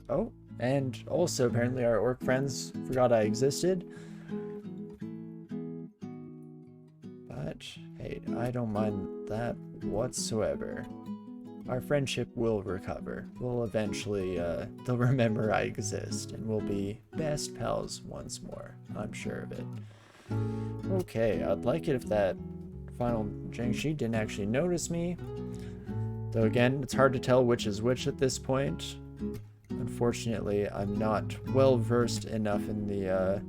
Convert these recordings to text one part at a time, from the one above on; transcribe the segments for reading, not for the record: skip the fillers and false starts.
Oh, and also apparently our orc friends forgot I existed. But hey, I don't mind that whatsoever. Our friendship will recover. We'll eventually, they'll remember I exist, and we'll be best pals once more. I'm sure of it. Okay, I'd like it if that final Jiangshi didn't actually notice me. Though again, it's hard to tell which is which at this point. Unfortunately, I'm not well versed enough in the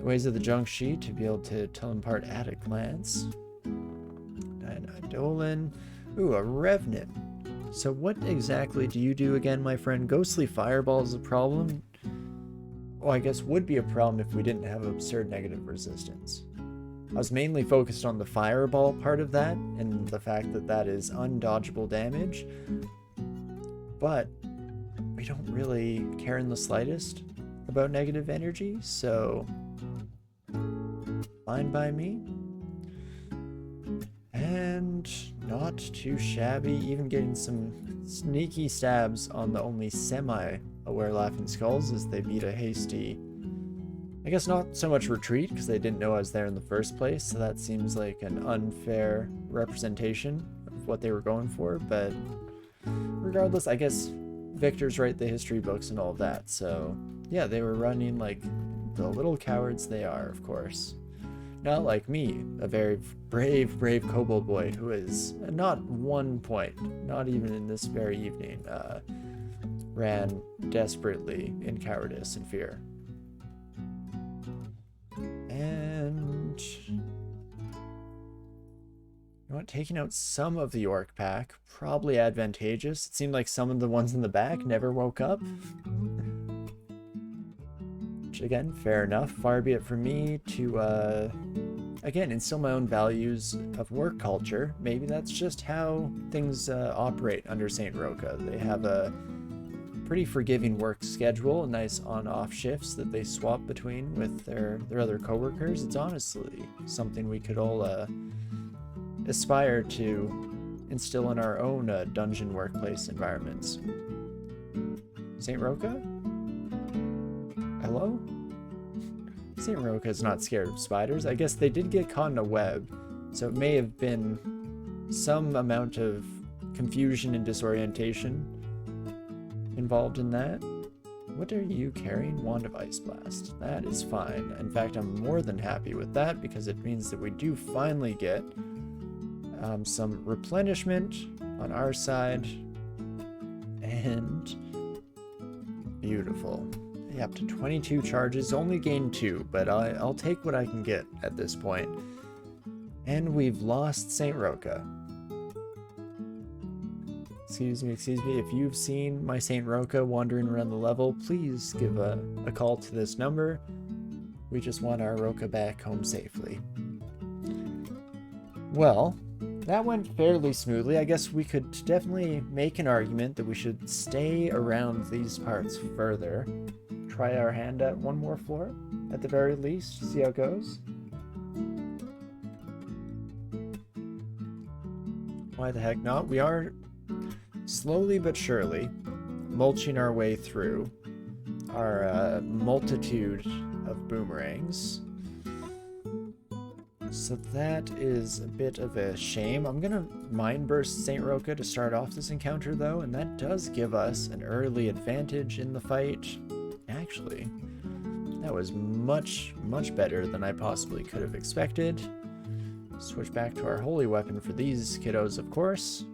ways of the Jiangshi to be able to tell them apart at a glance. And Dolan. Ooh, a Revenant. So what exactly do you do again, my friend? Ghostly Fireball is a problem? Well, I guess would be a problem if we didn't have absurd negative resistance. I was mainly focused on the Fireball part of that, and the fact that that is undodgeable damage. But we don't really care in the slightest about negative energy, so fine by me. And not too shabby, even getting some sneaky stabs on the only semi-aware Laughing Skulls as they beat a hasty, I guess not so much retreat, because they didn't know I was there in the first place, so that seems like an unfair representation of what they were going for, but regardless, I guess victors write the history books and all of that, so yeah, they were running like the little cowards they are, of course. Not like me, a very brave kobold boy who is not 1 point, not even in this very evening, ran desperately in cowardice and fear. And you know what, taking out some of the orc pack, probably advantageous. It seemed like some of the ones in the back never woke up. Which again, fair enough. Far be it from me to, again, instill my own values of work culture. Maybe that's just how things operate under St. Rocha. They have a pretty forgiving work schedule, nice on-off shifts that they swap between with their other coworkers. It's honestly something we could all aspire to instill in our own dungeon workplace environments. St. Rocha? Hello? St. Rocha is not scared of spiders. I guess they did get caught in a web, so it may have been some amount of confusion and disorientation involved in that. What are you carrying? Wand of Ice Blast. That is fine. In fact, I'm more than happy with that because it means that we do finally get some replenishment on our side. And beautiful. Yeah, up to 22 charges, only gained 2, but I'll take what I can get at this point. And we've lost St. Rocha. Excuse me, if you've seen my St. Rocha wandering around the level, please give a call to this number. We just want our Rocha back home safely. Well, that went fairly smoothly. I guess we could definitely make an argument that we should stay around these parts further. Try our hand at one more floor, at the very least, see how it goes. Why the heck not? We are slowly but surely mulching our way through our multitude of boomerangs. So that is a bit of a shame. I'm gonna Mind Burst St. Rocha to start off this encounter though, and that does give us an early advantage in the fight. Actually, that was much better than I possibly could have expected. Switch back to our holy weapon for these kiddos, of course.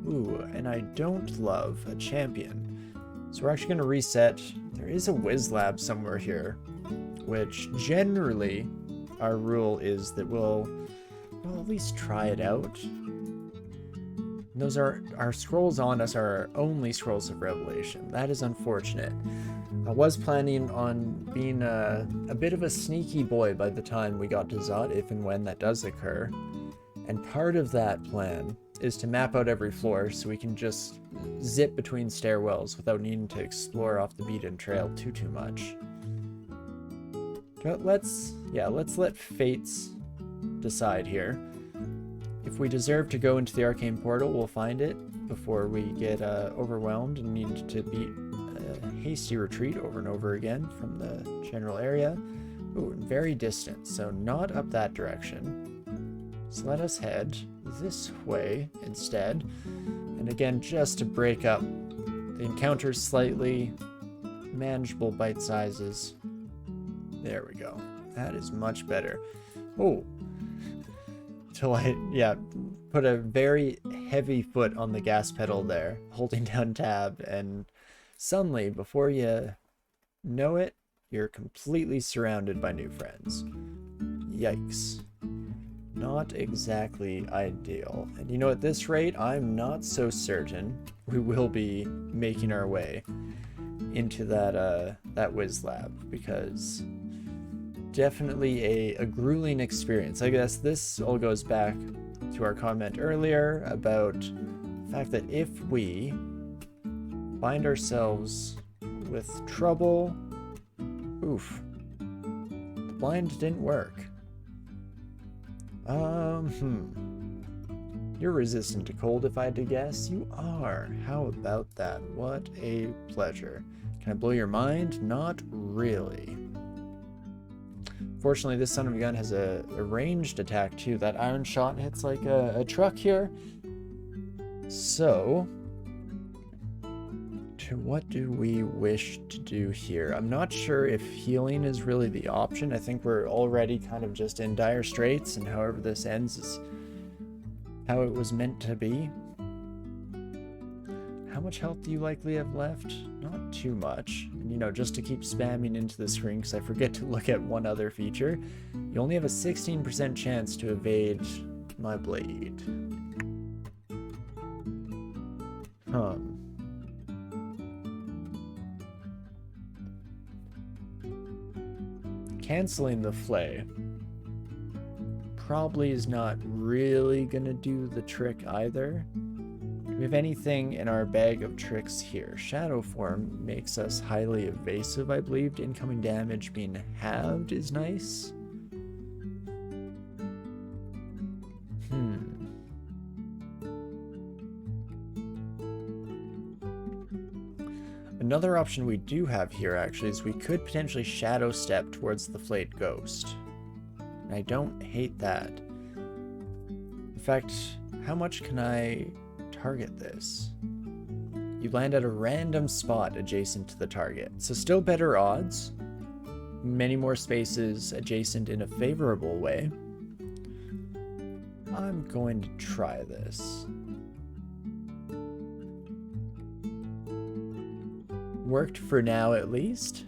Ooh, and I don't love a champion. So we're actually going to reset. There is a Wiz Lab somewhere here, which generally our rule is that we'll at least try it out. Those are our scrolls on us, are our only scrolls of revelation. That is unfortunate. I was planning on being a bit of a sneaky boy by the time we got to Zot, if and when that does occur. And part of that plan is to map out every floor so we can just zip between stairwells without needing to explore off the beaten trail too much. But let's let fates decide here. If we deserve to go into the arcane portal, we'll find it before we get overwhelmed and need to beat hasty retreat over and over again from the general area. Ooh, very distant, so not up that direction. So let us head this way instead. And again, just to break up the encounters slightly, manageable bite sizes. There we go. That is much better. Oh, till I, put a very heavy foot on the gas pedal there, holding down tab, and suddenly, before you know it, you're completely surrounded by new friends. Yikes. Not exactly ideal. And you know, at this rate, I'm not so certain we will be making our way into that Wiz Lab, because definitely a grueling experience. I guess this all goes back to our comment earlier about the fact that if we find ourselves with trouble, oof, the blind didn't work. You're resistant to cold, if I had to guess. You are. How about that? What a pleasure. Can I blow your mind? Not really. Fortunately, this son of a gun has a ranged attack too. That iron shot hits like a truck here. So, what do we wish to do here? I'm not sure if healing is really the option. I think we're already kind of just in dire straits, and however this ends is how it was meant to be. How much health do you likely have left? Not too much. And, you know, just to keep spamming into the screen, because I forget to look at one other feature, you only have a 16% chance to evade my blade. Canceling the flay probably is not really gonna do the trick either. Do we have anything in our bag of tricks here? Shadow form makes us highly evasive, I believe. Incoming damage being halved is nice. Another option we do have here, actually, is we could potentially shadow step towards the flayed ghost. And I don't hate that. In fact, how much can I target this? You land at a random spot adjacent to the target. So still better odds. Many more spaces adjacent in a favorable way. I'm going to try this. Worked for now, at least.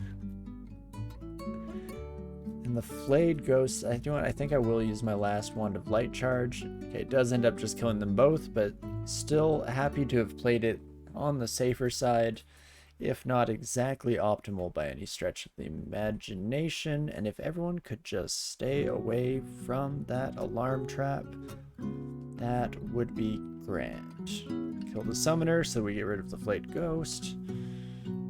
And the flayed ghosts, I think I will use my last wand of light charge. Okay, it does end up just killing them both, but still happy to have played it on the safer side, if not exactly optimal by any stretch of the imagination. And if everyone could just stay away from that alarm trap, that would be grand. Kill the summoner so we get rid of the flayed ghost.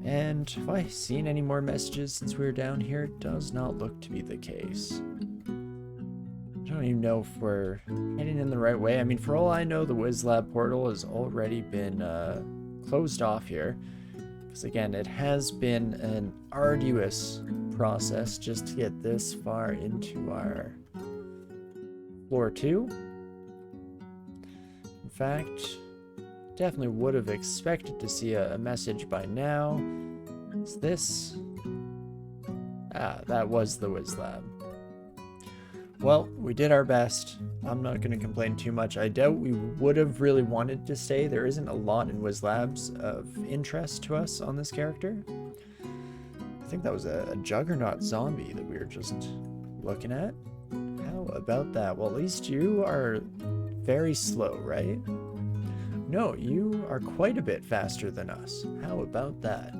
And have I seen any more messages since we were down here? It does not look to be the case. I don't even know if we're heading in the right way. I mean, for all I know, the Wiz Lab portal has already been closed off here. Because again, it has been an arduous process just to get this far into our floor 2. In fact, definitely would have expected to see a message by now. Is this? Ah, that was the Wiz Lab. Well, we did our best. I'm not going to complain too much. I doubt we would have really wanted to stay. There isn't a lot in Wiz Labs of interest to us on this character. I think that was a Juggernaut zombie that we were just looking at. How about that? Well, at least you are very slow, right? No, you are quite a bit faster than us. How about that?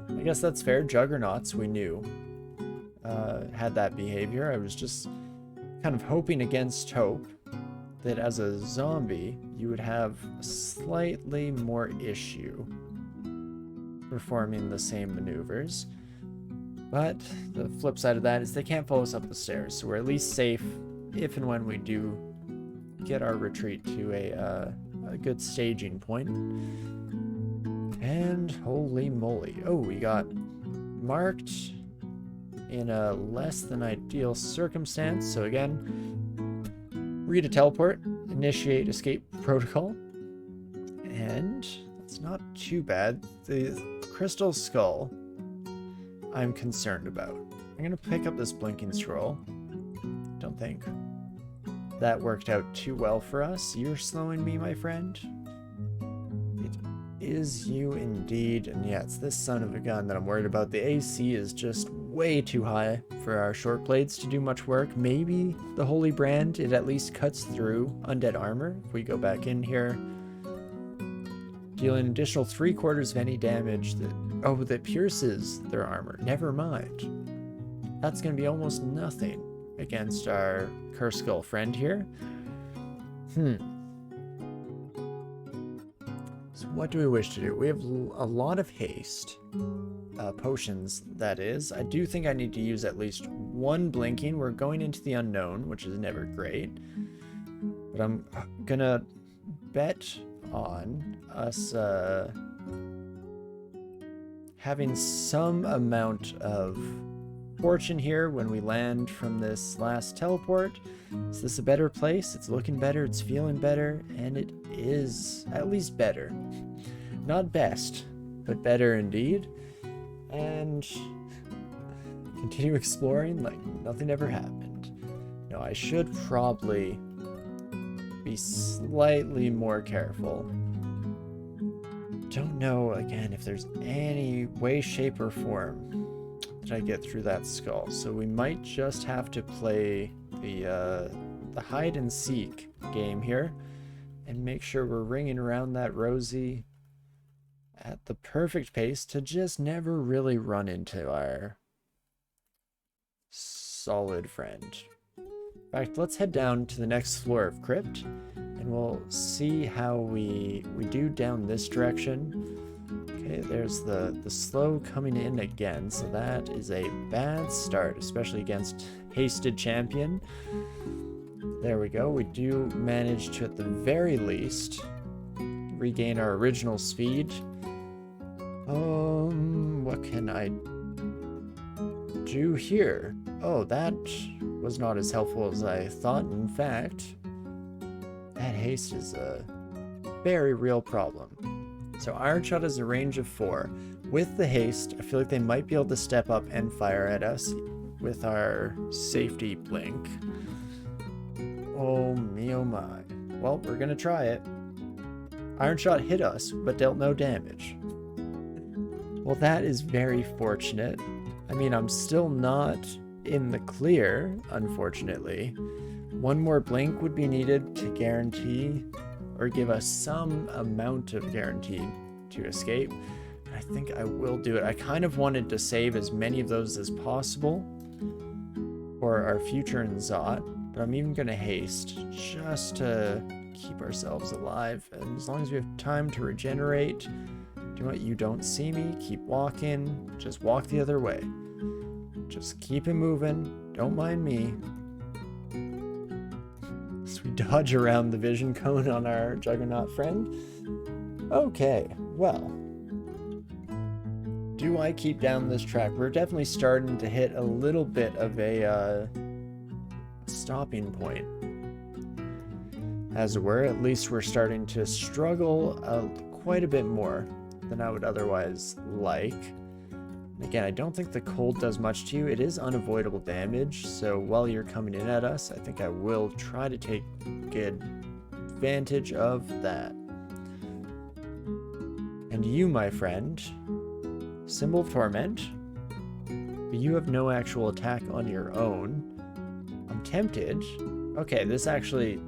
I guess that's fair. Juggernauts, we knew, had that behavior. I was just kind of hoping against hope that as a zombie, you would have slightly more issue performing the same maneuvers. But the flip side of that is they can't follow us up the stairs, so we're at least safe if and when we do get our retreat to a good staging point. And holy moly. Oh, we got marked in a less than ideal circumstance. So again, read a teleport, initiate escape protocol. And it's not too bad. The crystal skull I'm concerned about. I'm gonna pick up this blinking scroll. Don't think that worked out too well for us. You're slowing me, my friend. It is you indeed. And yeah, it's this son of a gun that I'm worried about. The AC is just way too high for our short blades to do much work. Maybe the Holy Brand, it at least cuts through undead armor. If we go back in here, deal an additional 3/4 of any damage that pierces their armor. Never mind. That's going to be almost nothing against our Curse Skull friend here. So what do we wish to do? We have a lot of haste. Potions, that is. I do think I need to use at least one blinking. We're going into the unknown, which is never great. But I'm gonna bet on us having some amount of fortune here when we land from this last teleport. Is this a better place? It's looking better, it's feeling better, and it is at least better. Not best, but better indeed. And continue exploring like nothing ever happened. No, I should probably be slightly more careful. Don't know, again, if there's any way, shape, or form that I get through that skull. So we might just have to play the hide and seek game here and make sure we're ringing around that Rosie at the perfect pace to just never really run into our solid friend. In fact, let's head down to the next floor of Crypt and we'll see how we do down this direction. Okay, there's the slow coming in again, so that is a bad start, especially against hasted champion. There we go. We do manage to, at the very least, regain our original speed. What can I do here? Oh, that was not as helpful as I thought. In fact, that haste is a very real problem. So Iron Shot has a range of 4. With the haste, I feel like they might be able to step up and fire at us with our safety blink. Oh me, oh my. Well, we're gonna try it. Iron Shot hit us, but dealt no damage. Well, that is very fortunate. I mean, I'm still not in the clear, unfortunately. One more blink would be needed to guarantee or give us some amount of guarantee to escape. I think I will do it. I kind of wanted to save as many of those as possible for our future in Zot, but I'm even going to haste just to keep ourselves alive. And as long as we have time to regenerate, do what, you don't see me, keep walking, just walk the other way. Just keep it moving, don't mind me. So we dodge around the vision cone on our Juggernaut friend. Okay, well. Do I keep down this track? We're definitely starting to hit a little bit of a stopping point. As it were, at least we're starting to struggle quite a bit more than I would otherwise like. Again, I don't think the cold does much to you. It is unavoidable damage, so while you're coming in at us, I think I will try to take good advantage of that. And you, my friend, Symbol of Torment, but you have no actual attack on your own. I'm tempted. Okay, this actually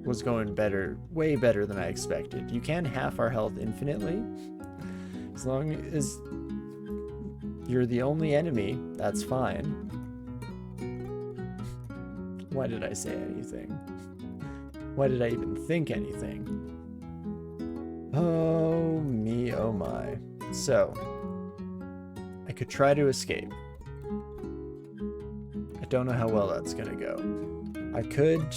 was going better, way better than I expected. You can half our health infinitely. As long as you're the only enemy, that's fine. Why did I say anything? Why did I even think anything? Oh me, oh my. So, I could try to escape. I don't know how well that's gonna go. I could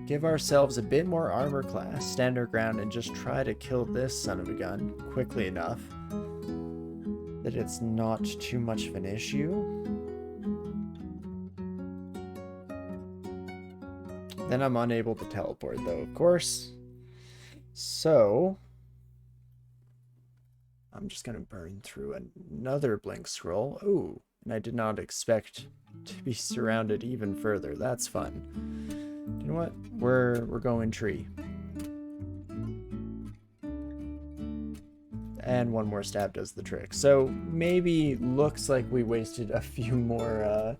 give ourselves a bit more armor class, stand our ground, and just try to kill this son of a gun quickly enough that it's not too much of an issue. Then I'm unable to teleport, though, of course. So I'm just going to burn through another blink scroll. Ooh, and I did not expect to be surrounded even further. That's fun. You know what? We're going tree. And one more stab does the trick. So maybe looks like we wasted a few more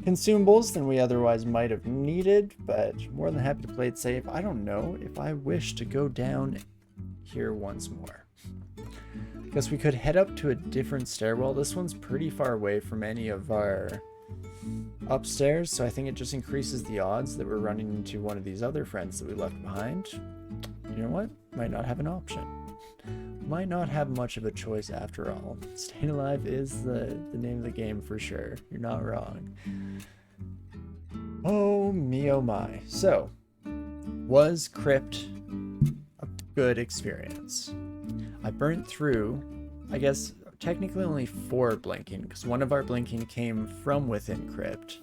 consumables than we otherwise might have needed, but more than happy to play it safe. I don't know if I wish to go down here once more. Because we could head up to a different stairwell. This one's pretty far away from any of our upstairs, so I think it just increases the odds that we're running into one of these other friends that we left behind. You know what? Might not have an option. Might not have much of a choice after all. Staying alive is the name of the game for sure. You're not wrong. Oh me, oh my. So, was Crypt a good experience? I burnt through, I guess, technically only 4 blinking, because one of our blinking came from within Crypt.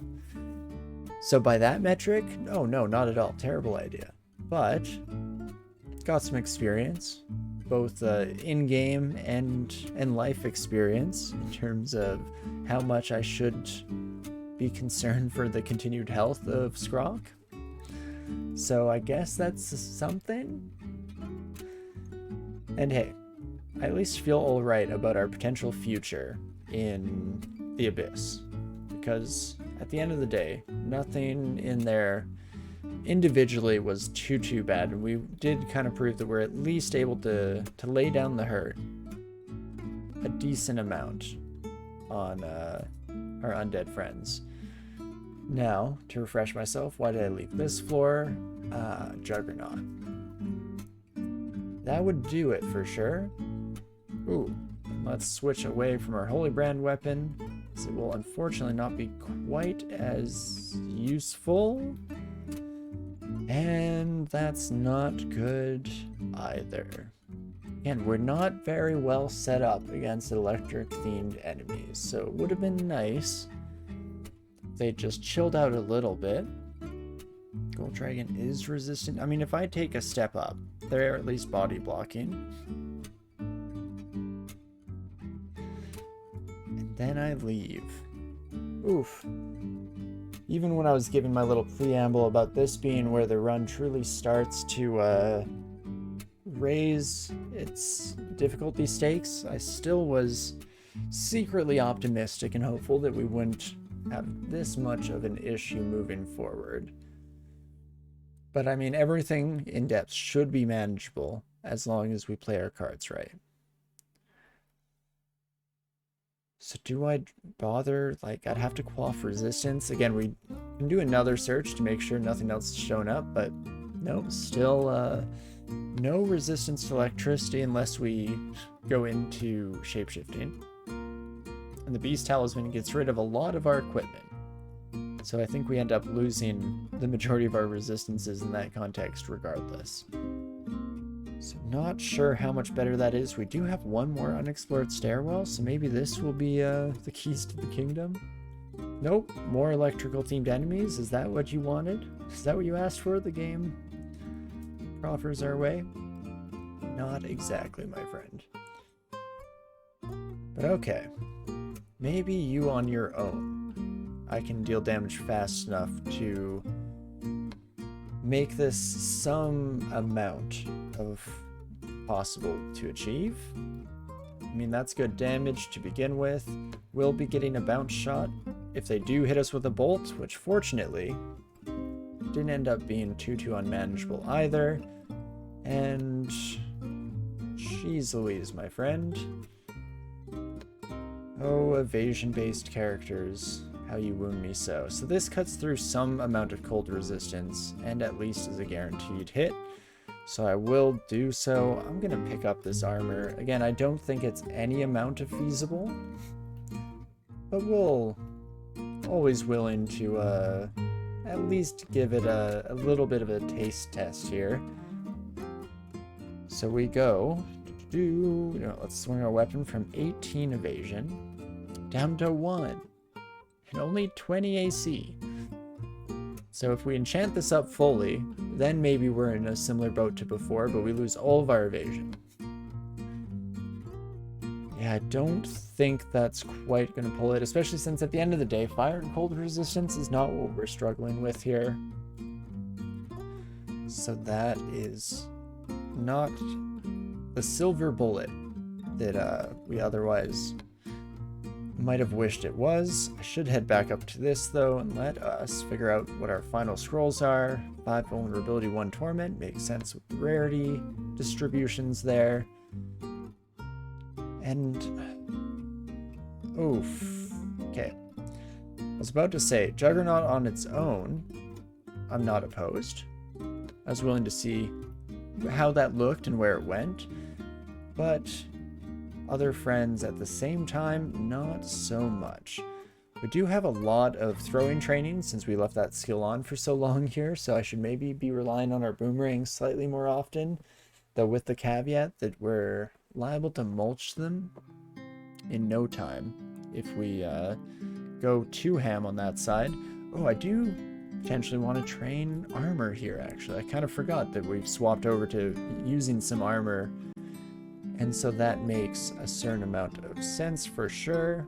So by that metric, oh no, not at all. Terrible idea. But, got some experience. Both in-game and life experience in terms of how much I should be concerned for the continued health of Skrock. So I guess that's something. And hey, I at least feel alright about our potential future in the Abyss. Because at the end of the day, nothing in there individually was too bad, and we did kind of prove that we're at least able to lay down the hurt a decent amount on our undead friends. Now, to refresh myself, why did I leave this floor? Juggernaut. That would do it for sure. Ooh, let's switch away from our Holy Brand weapon, as it will unfortunately not be quite as useful. And that's not good either. And we're not very well set up against electric-themed enemies, so it would have been nice if they just chilled out a little bit. Gold Dragon is resistant. I mean, if I take a step up, they're at least body blocking. And then I leave. Oof. Even when I was giving my little preamble about this being where the run truly starts to raise its difficulty stakes, I still was secretly optimistic and hopeful that we wouldn't have this much of an issue moving forward. But I mean, everything in depth should be manageable as long as we play our cards right. So do I bother? Like, I'd have to quaff resistance. Again, we can do another search to make sure nothing else has shown up, but nope, still no resistance to electricity unless we go into shapeshifting. And the Beast Talisman gets rid of a lot of our equipment. So I think we end up losing the majority of our resistances in that context regardless. So not sure how much better that is. We do have one more unexplored stairwell, so maybe this will be the keys to the kingdom. Nope, more electrical themed enemies. Is that what you wanted? Is that what you asked for? The game proffers our way? Not exactly, my friend. But okay, maybe you on your own. I can deal damage fast enough to make this some amount of possible to achieve. I mean, that's good damage to begin with. We'll be getting a bounce shot if they do hit us with a bolt, which fortunately didn't end up being too unmanageable either. And jeez Louise, my friend. Oh, evasion-based characters, how you wound me so. So this cuts through some amount of cold resistance, and at least is a guaranteed hit. So I will do so. I'm gonna pick up this armor. Again, I don't think it's any amount of feasible, but we'll always willing to at least give it a little bit of a taste test here. So we go, let's swing our weapon from 18 evasion down to 1 and only 20 AC. So if we enchant this up fully, then maybe we're in a similar boat to before, but we lose all of our evasion. Yeah, I don't think that's quite going to pull it, especially since at the end of the day, fire and cold resistance is not what we're struggling with here. So that is not the silver bullet that we otherwise might have wished it was. I should head back up to this though and let us figure out what our final scrolls are. 5 vulnerability, 1 torment, makes sense with the rarity distributions there. And oof, okay. I was about to say Juggernaut on its own, I'm not opposed. I was willing to see how that looked and where it went, but other friends at the same time, not so much. We do have a lot of throwing training since we left that skill on for so long here, so I should maybe be relying on our boomerangs slightly more often, though with the caveat that we're liable to mulch them in no time if we go too ham on that side. Oh, I do potentially want to train armor here, actually. I kind of forgot that we've swapped over to using some armor, and so that makes a certain amount of sense for sure.